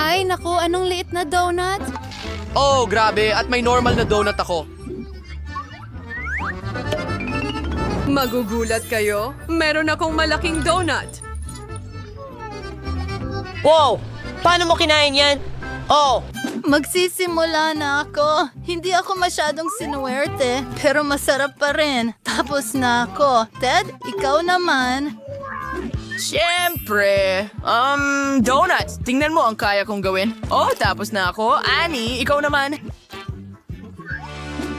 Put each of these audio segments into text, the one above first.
Ay, naku, anong liit na donut? Oh, grabe. At may normal na donut ako. Magugulat kayo? Meron akong malaking donut. Wow! Paano mo kinain yan? Oh, Magsisimula na ako. Hindi ako masyadong sinuwerte, pero masarap pa rin. Tapos na ako. Ted, ikaw naman. Siyempre. Donuts. Tingnan mo ang kaya kong gawin. Oh, tapos na ako. Annie, ikaw naman.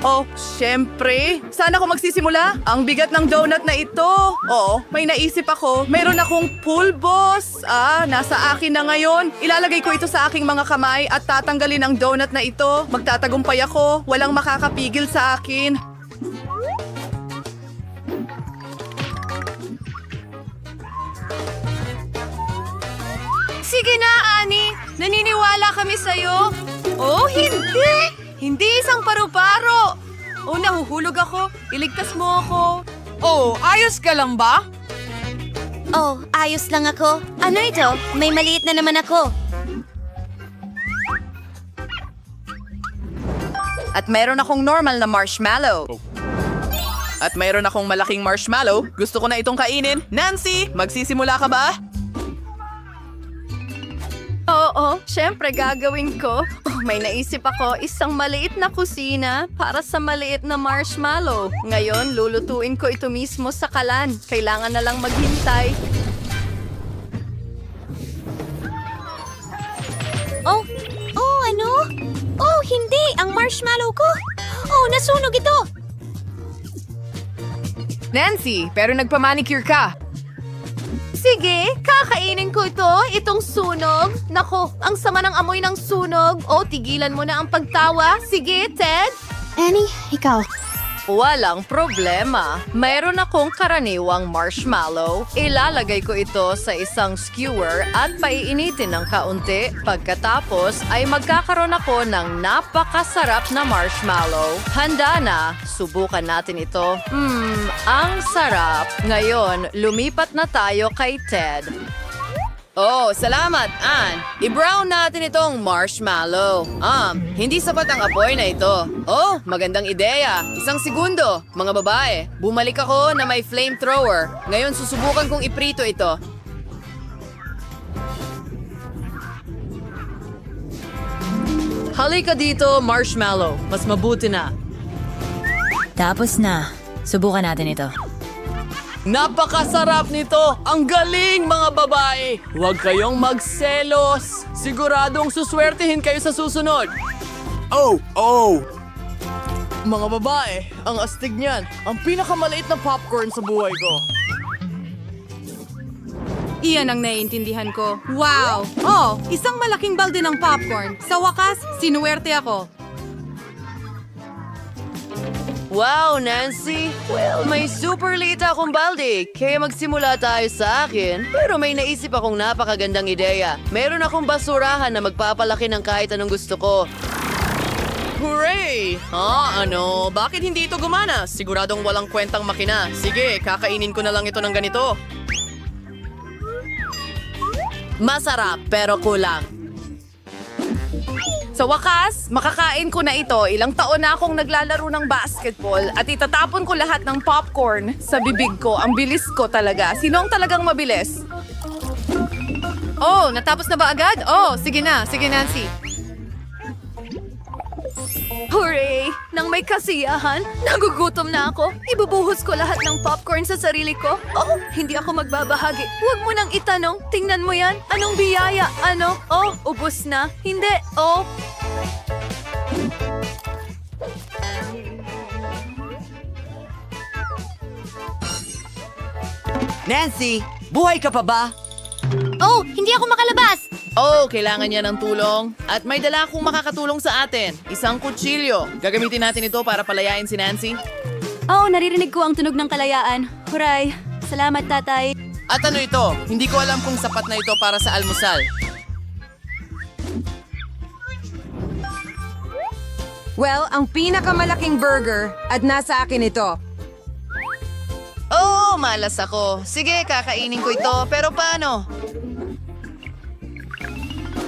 Oh, syempre. Saan ako magsisimula? Ang bigat ng donut na ito. Oo, may naisip ako. Meron akong pulbos. Nasa akin na ngayon. Ilalagay ko ito sa aking mga kamay at tatanggalin ang donut na ito. Magtatagumpay ako. Walang makakapigil sa akin. Sige na, Annie. Naniniwala kami sa'yo. Oh, hindi! Hindi isang paru-paro! Oh, nahuhulog ako. Iligtas mo ako. Oh, ayos ka lang ba? Oh, ayos lang ako. Ano ito? May maliit na naman ako. At mayroon akong normal na marshmallow. At mayroon akong malaking marshmallow. Gusto ko na itong kainin. Nancy, magsisimula ka ba? Oo, syempre gagawin ko. Oh, may naisip ako, isang maliit na kusina para sa maliit na marshmallow. Ngayon, lulutuin ko ito mismo sa kalan. Kailangan na lang maghintay. Oh, ano? Oh, hindi! Ang marshmallow ko! Oh, nasunog ito! Nancy, pero nagpamanicure ka. Sige, kakainin ko ito, itong sunog. Nako, ang sama ng amoy ng sunog. O, tigilan mo na ang pagtawa. Sige, Ted. Annie, ikaw. Walang problema. Mayroon akong karaniwang marshmallow. Ilalagay ko ito sa isang skewer at paiinitin ng kaunti. Pagkatapos ay magkakaroon ako ng napakasarap na marshmallow. Handa na. Subukan natin ito. Ang sarap. Ngayon, lumipat na tayo kay Ted. Oh, salamat, Ann. I-brown natin itong marshmallow. Hindi sapat ang apoy na ito. Oh, magandang ideya. Isang segundo, mga babae. Bumalik ako na may flamethrower. Ngayon, susubukan kong iprito ito. Halika dito, marshmallow. Mas mabuti na. Tapos na. Subukan natin ito. Napakasarap nito! Ang galing, mga babae! Huwag kayong magselos! Siguradong suswertihin kayo sa susunod! Oh! Mga babae, ang astig niyan. Ang pinakamaliit na popcorn sa buhay ko. Iyan ang naiintindihan ko. Wow! Oh, isang malaking balde ng popcorn. Sa wakas, sinuwerte ako. Wow, Nancy! Well, may super liit akong balde, kaya magsimula tayo sa akin. Pero may naisip akong napakagandang ideya. Meron akong basurahan na magpapalaki ng kahit anong gusto ko. Hooray! Ano? Bakit hindi ito gumana? Siguradong walang kwentang makina. Sige, kakainin ko na lang ito ng ganito. Masarap, pero kulang. Sa wakas, makakain ko na ito. Ilang taon na akong naglalaro ng basketball at itatapon ko lahat ng popcorn sa bibig ko. Ang bilis ko talaga. Sino ang talagang mabilis? Oh, natapos na ba agad? Oh, sige na. Sige, Nancy. Hooray! Nang may kasiyahan, nagugutom na ako. Ibubuhos ko lahat ng popcorn sa sarili ko. Oh, hindi ako magbabahagi. Huwag mo nang itanong. Tingnan mo yan. Anong biyaya? Ano? Oh, ubos na. Hindi. Oh. Nancy, buhay ka pa ba? Oh, hindi ako makalabas! Oh, kailangan niya ng tulong. At may dala akong makakatulong sa atin. Isang kutsilyo. Gagamitin natin ito para palayain si Nancy. Oh, naririnig ko ang tunog ng kalayaan. Huray! Salamat, tatay. At ano ito? Hindi ko alam kung sapat na ito para sa almusal. Well, ang pinakamalaking burger at nasa akin ito. Oh, malas ako. Sige, kakainin ko ito. Pero paano?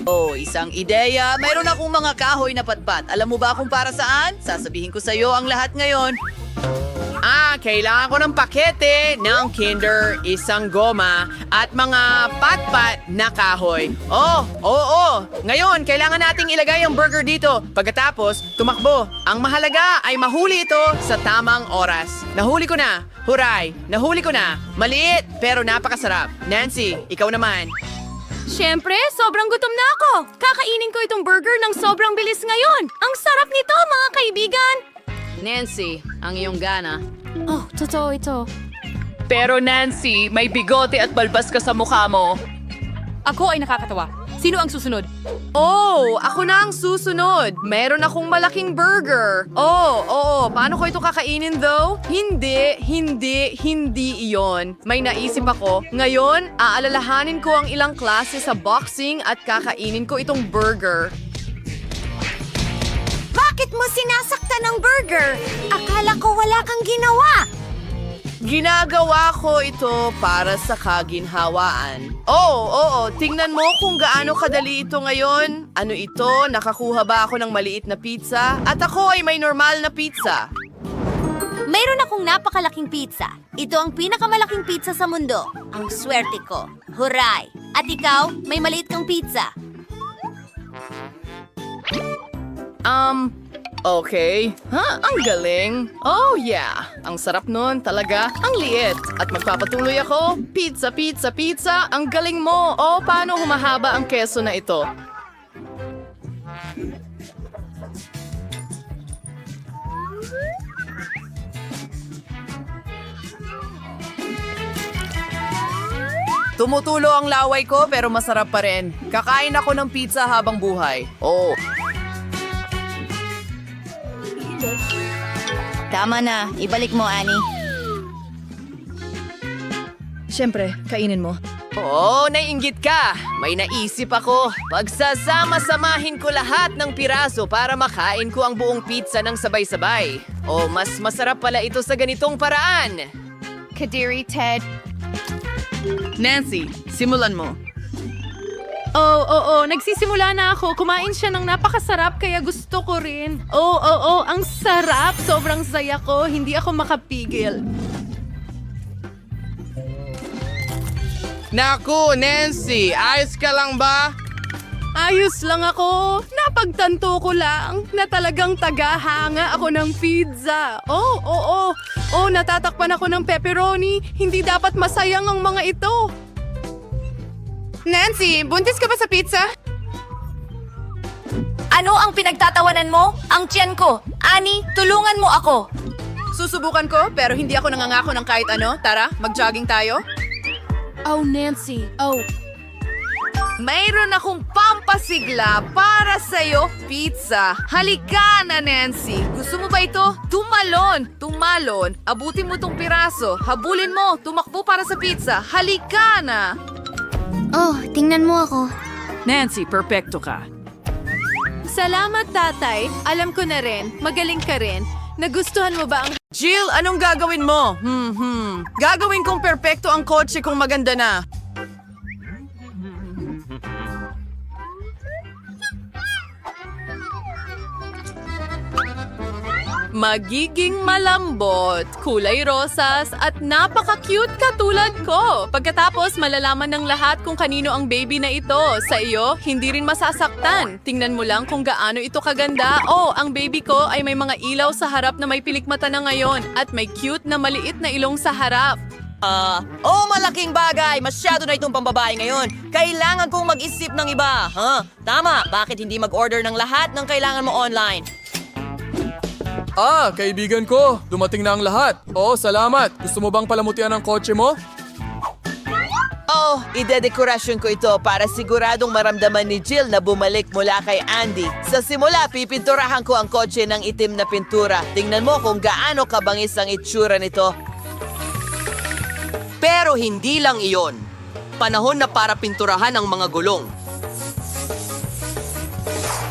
Oh, isang ideya. Mayroon akong mga kahoy na patpat. Alam mo ba kung para saan? Sasabihin ko sa iyo ang lahat ngayon. Kailangan ko ng pakete ng Kinder, isang goma, at mga patpat na kahoy. Oo. Ngayon, kailangan nating ilagay ang burger dito. Pagkatapos, tumakbo. Ang mahalaga ay mahuli ito sa tamang oras. Nahuli ko na. Huray! Nahuli ko na. Maliit, pero napakasarap. Nancy, ikaw naman. Siyempre, sobrang gutom na ako. Kakainin ko itong burger ng sobrang bilis ngayon. Ang sarap nito, mga kaibigan. Nancy, ang iyong gana. Oh, totoo ito. Pero Nancy, may bigote at balbas ka sa mukha mo. Ako ay nakakatawa. Sino ang susunod? Oh, ako na ang susunod. Meron akong malaking burger. Oo. Paano ko ito kakainin though? Hindi iyon. May naisip ako. Ngayon, aalalahanin ko ang ilang klase sa boxing at kakainin ko itong burger. Bakit mo sinasaktan ng burger? Akala ko wala kang ginawa. Ginagawa ko ito para sa kaginhawaan. Oo. Tingnan mo kung gaano kadali ito ngayon. Ano ito? Nakakuha ba ako ng maliit na pizza? At ako ay may normal na pizza. Mayroon akong napakalaking pizza. Ito ang pinakamalaking pizza sa mundo. Ang swerte ko. Huray! At ikaw, may maliit kang pizza. Okay. Ang galing. Oh, yeah. Ang sarap nun, talaga. Ang liit. At magpapatuloy ako. Pizza. Ang galing mo. Oh, paano humahaba ang keso na ito? Tumutulo ang laway ko pero masarap pa rin. Kakain ako ng pizza habang buhay. Oh. Tama na. Ibalik mo, Annie. Siyempre, kainin mo. Oo, naiinggit ka. May naisip ako. Pagsasama-samahin ko lahat ng piraso para makain ko ang buong pizza ng sabay-sabay. O mas masarap pala ito sa ganitong paraan. Kadiri, Ted. Nancy, simulan mo. Oo, nagsisimula na ako. Kumain siya ng napakasarap kaya gusto ko rin. Oo, ang sarap. Sobrang saya ko. Hindi ako makapigil. Naku, Nancy, ayos ka lang ba? Ayos lang ako. Napagtanto ko lang na talagang tagahanga ako ng pizza. Oo, natatakpan ako ng pepperoni. Hindi dapat masayang ang mga ito. Nancy, buntis ka ba sa pizza? Ano ang pinagtatawanan mo? Ang tiyan ko. Ani, tulungan mo ako. Susubukan ko, pero hindi ako nangangako ng kahit ano. Tara, mag-jogging tayo. Oh, Nancy. Mayroon akong pampasigla para sa'yo, pizza. Halika na, Nancy. Gusto mo ba ito? Tumalon. Abutin mo tong piraso. Habulin mo. Tumakbo para sa pizza. Halika na. Oh, tingnan mo ako. Nancy, perfecto ka. Salamat, tatay. Alam ko na rin. Magaling ka rin. Nagustuhan mo ba ang... Jill, anong gagawin mo? Gagawin kong perfecto ang kotse kung maganda na. Magiging malambot, kulay rosas, at napaka-cute katulad ko. Pagkatapos, malalaman ng lahat kung kanino ang baby na ito. Sa iyo, hindi rin masasaktan. Tingnan mo lang kung gaano ito kaganda. Oh, ang baby ko ay may mga ilaw sa harap na may pilikmata na ngayon at may cute na maliit na ilong sa harap. Malaking bagay. Masyado na itong pambabae ngayon. Kailangan kong mag-isip ng iba. Tama. Bakit hindi mag-order ng lahat ng kailangan mo online? Kaibigan ko. Dumating na ang lahat. Salamat. Gusto mo bang palamutian ang kotse mo? Idedekorasyon ko ito para siguradong maramdaman ni Jill na bumalik mula kay Andy. Sa simula, pipinturahan ko ang kotse ng itim na pintura. Tingnan mo kung gaano kabangis ang itsura nito. Pero hindi lang iyon. Panahon na para pinturahan ang mga gulong.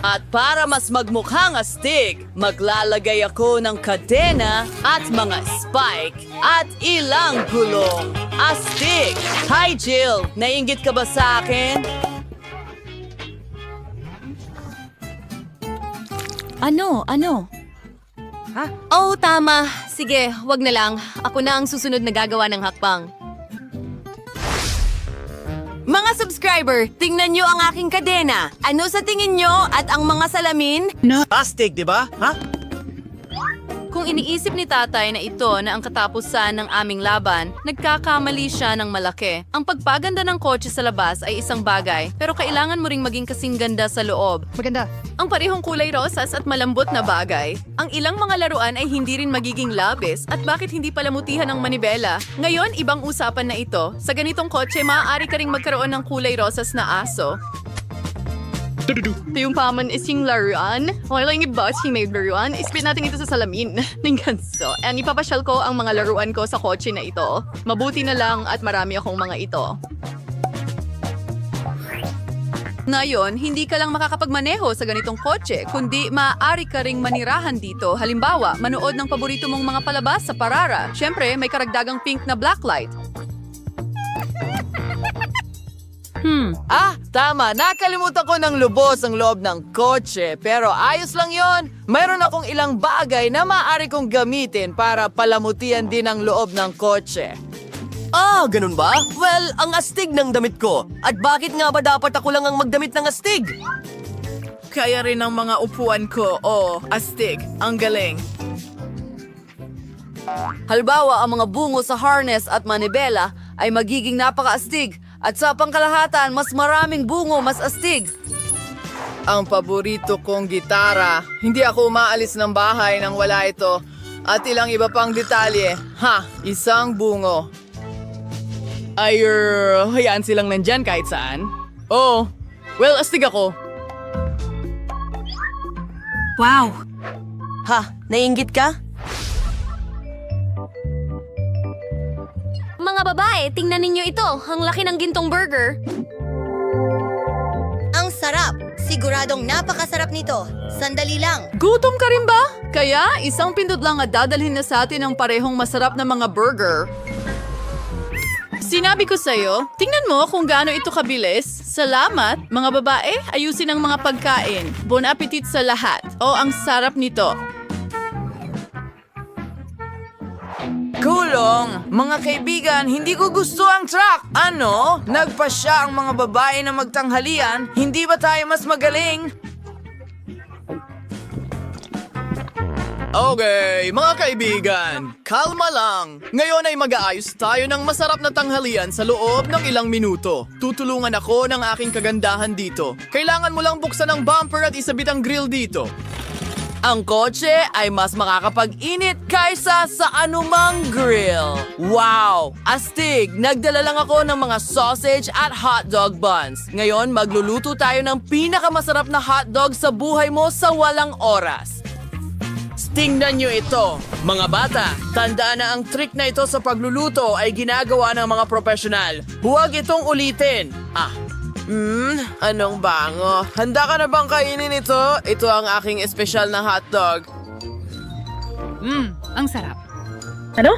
At para mas magmukhang astig, maglalagay ako ng kadena at mga spike at ilang gulong. Astig! Hi Jill! Naiinggit ka ba sa akin? Ano? Oh, tama. Sige, wag na lang. Ako na ang susunod na gagawa ng hakbang. Mga subscriber, tingnan nyo ang aking kadena. Ano sa tingin nyo at ang mga salamin? Astig, di ba? Ha? Kung iniisip ni tatay na ito na ang katapusan ng aming laban, nagkakamali siya ng malaki. Ang pagpaganda ng kotse sa labas ay isang bagay, pero kailangan mo ring maging kasing ganda sa loob. Maganda. Ang parehong kulay rosas at malambot na bagay. Ang ilang mga laruan ay hindi rin magiging labis at bakit hindi palamutihan ng manibela. Ngayon, ibang usapan na ito. Sa ganitong kotse, maaari ka ring magkaroon ng kulay rosas na aso. Yung paman is yung laruan. Okay lang yung boss yung may laruan. Ispit natin ito sa salamin ng ganso. And ipapasyal ko ang mga laruan ko sa kotse na ito. Mabuti na lang at marami akong mga ito. Ngayon, hindi ka lang makakapagmaneho sa ganitong kotse, kundi maaari ka ring manirahan dito. Halimbawa, manood ng paborito mong mga palabas sa parara. Siyempre, may karagdagang pink na blacklight. Tama. Nakalimutan ko ng lubos ang loob ng kotse. Pero ayos lang yon. Mayroon akong ilang bagay na maaari kong gamitin para palamutian din ang loob ng kotse. Ganun ba? Well, ang astig ng damit ko. At bakit nga ba dapat ako lang ang magdamit ng astig? Kaya rin ang mga upuan ko. Oh, astig. Ang galing. Halimbawa, ang mga bungo sa harness at manibela ay magiging napakaastig. At sa pangkalahatan, mas maraming bungo, mas astig. Ang paborito kong gitara. Hindi ako umaalis ng bahay nang wala ito. At ilang iba pang detalye. Isang bungo. Hayaan silang nandyan kahit saan. Oh, well, astig ako. Wow! Naiinggit ka? Mga babae, tingnan ninyo ito. Ang laki ng gintong burger. Ang sarap! Siguradong napakasarap nito. Sandali lang. Gutom ka rin ba? Kaya isang pindot lang at dadalhin na sa atin ang parehong masarap na mga burger. Sinabi ko sa'yo, tingnan mo kung gaano ito kabilis. Salamat, mga babae, ayusin ang mga pagkain. Bon appetit sa lahat. Oh, ang sarap nito. Kulong! Mga kaibigan, hindi ko gusto ang truck! Ano? Nagpasya ang mga babae na magtanghalian? Hindi ba tayo mas magaling? Okay, mga kaibigan, kalma lang. Ngayon ay mag-aayos tayo ng masarap na tanghalian sa loob ng ilang minuto. Tutulungan ako ng aking kagandahan dito. Kailangan mo lang buksan ang bumper at isabit ang grill dito. Ang kotse ay mas makakapag-init kaysa sa anumang grill. Wow! Astig! Nagdala lang ako ng mga sausage at hotdog buns. Ngayon, magluluto tayo ng pinakamasarap na hotdog sa buhay mo sa walang oras. Tingnan nyo ito. Mga bata, tandaan na ang trick na ito sa pagluluto ay ginagawa ng mga profesional. Huwag itong ulitin. Anong bango? Handa ka na bang kainin ito? Ito ang aking espesyal na hotdog. Ang sarap.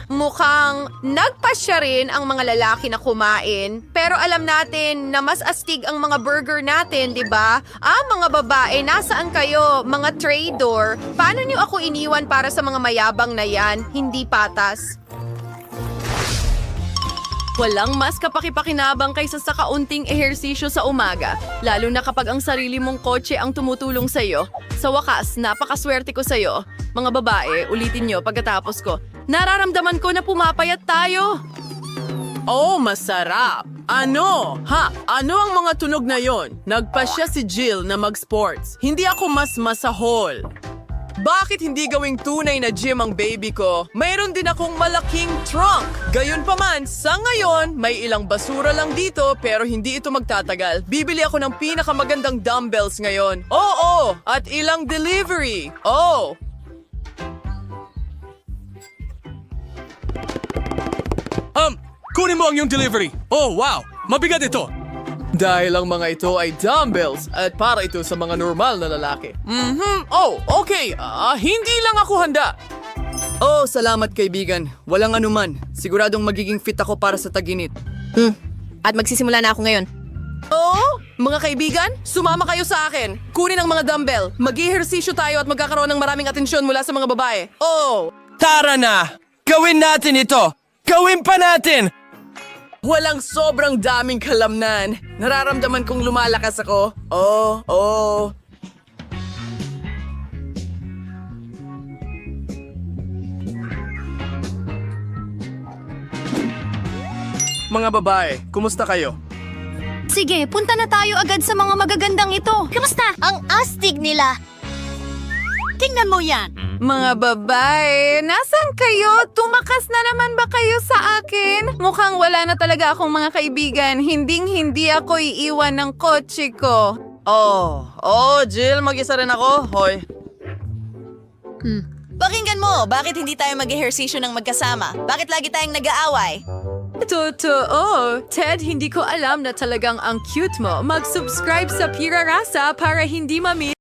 Mukhang nagpasya rin ang mga lalaki na kumain. Pero alam natin na mas astig ang mga burger natin, di ba? Mga babae, nasaan kayo? Mga traitor. Paano niyo ako iniwan para sa mga mayabang na yan? Hindi patas. Walang mas kapakipakinabang kaysa sa kaunting ehersisyo sa umaga. Lalo na kapag ang sarili mong kotse ang tumutulong sa'yo. Sa wakas, napakaswerte ko sa'yo. Mga babae, ulitin nyo pagkatapos ko. Nararamdaman ko na pumapayat tayo. Oh, masarap! Ano? Ano ang mga tunog na yon? Nagpasya si Jill na mag-sports. Hindi ako mas masahol. Bakit hindi gawing tunay na gym ang baby ko? Mayroon din akong malaking trunk. Gayunpaman, sa ngayon, may ilang basura lang dito pero hindi ito magtatagal. Bibili ako ng pinakamagandang dumbbells ngayon. Oo! At ilang delivery. Oh! Kunin mo ang iyong delivery. Oh, wow! Mabigat ito. Dahil ang mga ito ay dumbbells at para ito sa mga normal na lalaki. Oh, okay. Hindi lang ako handa. Oh, salamat kaibigan. Walang anuman. Siguradong magiging fit ako para sa taginit. At magsisimula na ako ngayon. Oh, Mga kaibigan, sumama kayo sa akin. Kunin ang mga dumbbell. Mag-ehersisyo tayo at magkakaroon ng maraming atensyon mula sa mga babae. Oh! Tara na! Gawin natin ito! Gawin pa natin! Walang sobrang daming kalamnan. Nararamdaman kong lumalakas ako. Oh. Mga babae, kumusta kayo? Sige, punta na tayo agad sa mga magagandang ito. Kamusta? Ang astig nila. Tingnan mo yan. Mga babae, nasan kayo? Tumakas na naman ba kayo sa akin? Mukhang wala na talaga akong mga kaibigan. Hindi ako iiwan ng kotse ko. Jill, mag-isa rin ako. Hoy. Pakinggan mo, bakit hindi tayo mag-ehersisyo ng magkasama? Bakit lagi tayong nag-aaway? Totoo. Ted, hindi ko alam na talagang ang cute mo. Mag-subscribe sa Pira Rasa para hindi mamiss